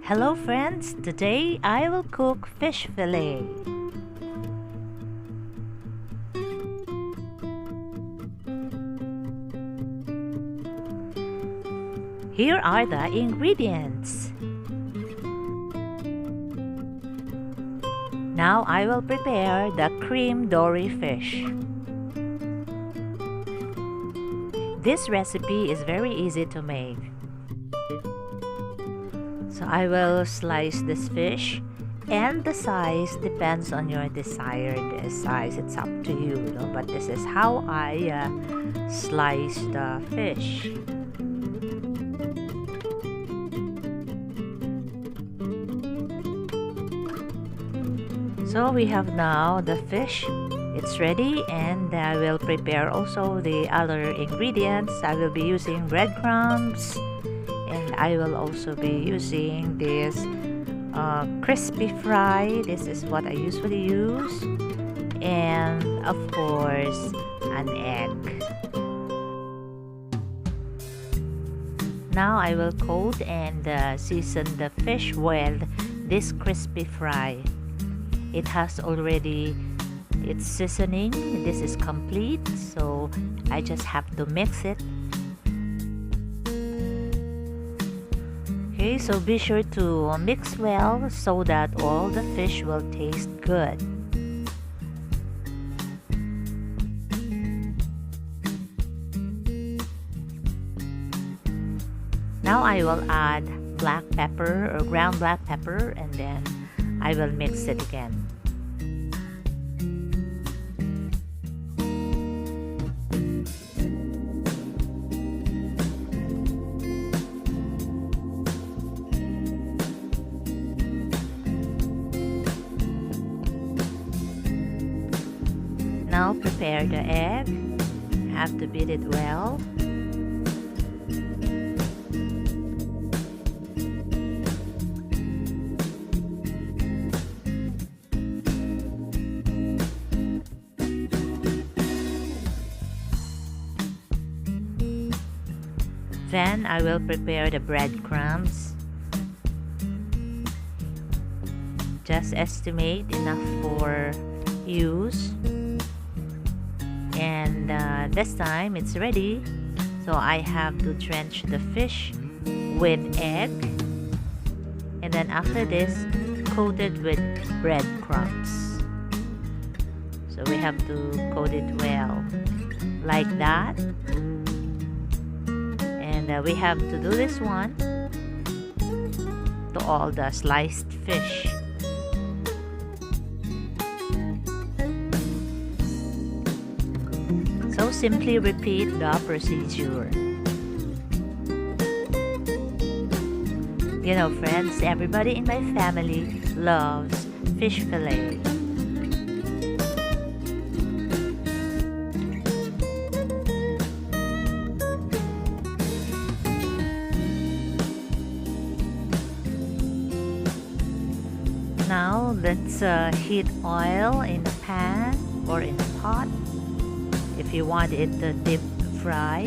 Hello friends, today I will cook fish fillet. Here are the ingredients. Now I will prepare the cream dory fish. This recipe is very easy to make. So I will slice this fish, and the size depends on your desired size. It's up to you, but this is how I slice the fish. So we have now the fish. It's ready, and I will prepare also the other ingredients. I will be using breadcrumbs, and I will also be using this crispy fry. This is what I usually use, and of course an egg. Now I will coat and season the fish with this crispy fry. It has already its seasoning. This is complete, so I just have to mix it. Okay, so be sure to mix well so that all the fish will taste good. Now I will add black pepper or ground black pepper, and then I will mix it again. Now prepare the egg. Have to beat it well. Then I will prepare the breadcrumbs. Just estimate enough for use. And this time it's ready. So I have to drench the fish with egg. And then after this, coat it with breadcrumbs. So we have to coat it well, like that. And we have to do this one to all the sliced fish. So simply repeat the procedure. You know, friends, everybody in my family loves fish fillet. Now let's heat oil in a pan or in a pot if you want it to deep fry.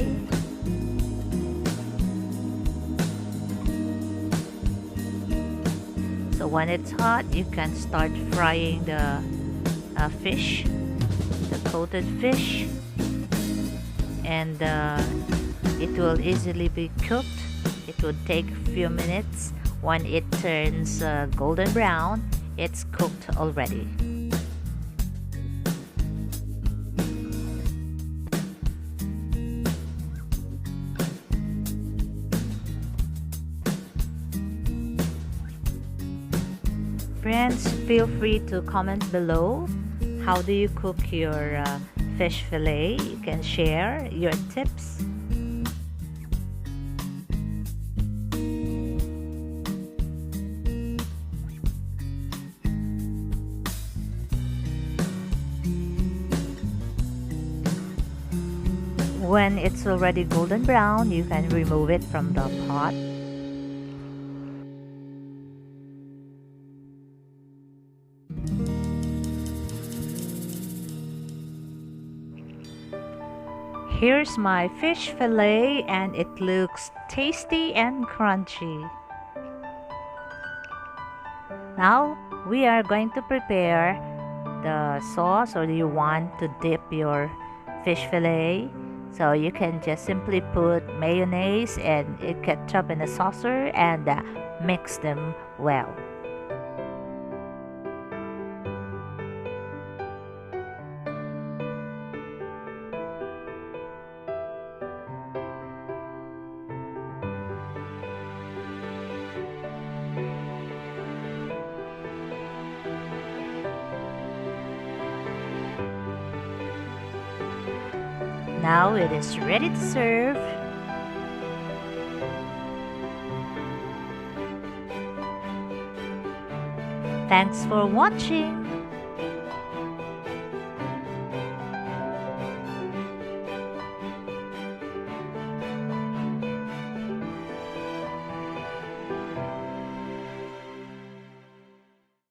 So when it's hot, you can start frying the fish, the coated fish, and it will easily be cooked. It will take a few minutes. When it turns golden brown, it's cooked already. Friends, feel free to comment below. How do you cook your fish fillet? You can share your tips. When it's already golden brown, you can remove it from the pot. Here's my fish fillet, and it looks tasty and crunchy. Now we are going to prepare the sauce, or you want to dip your fish fillet. So you can just simply put mayonnaise and ketchup in a saucer and mix them well. Now it is ready to serve. Thanks for watching.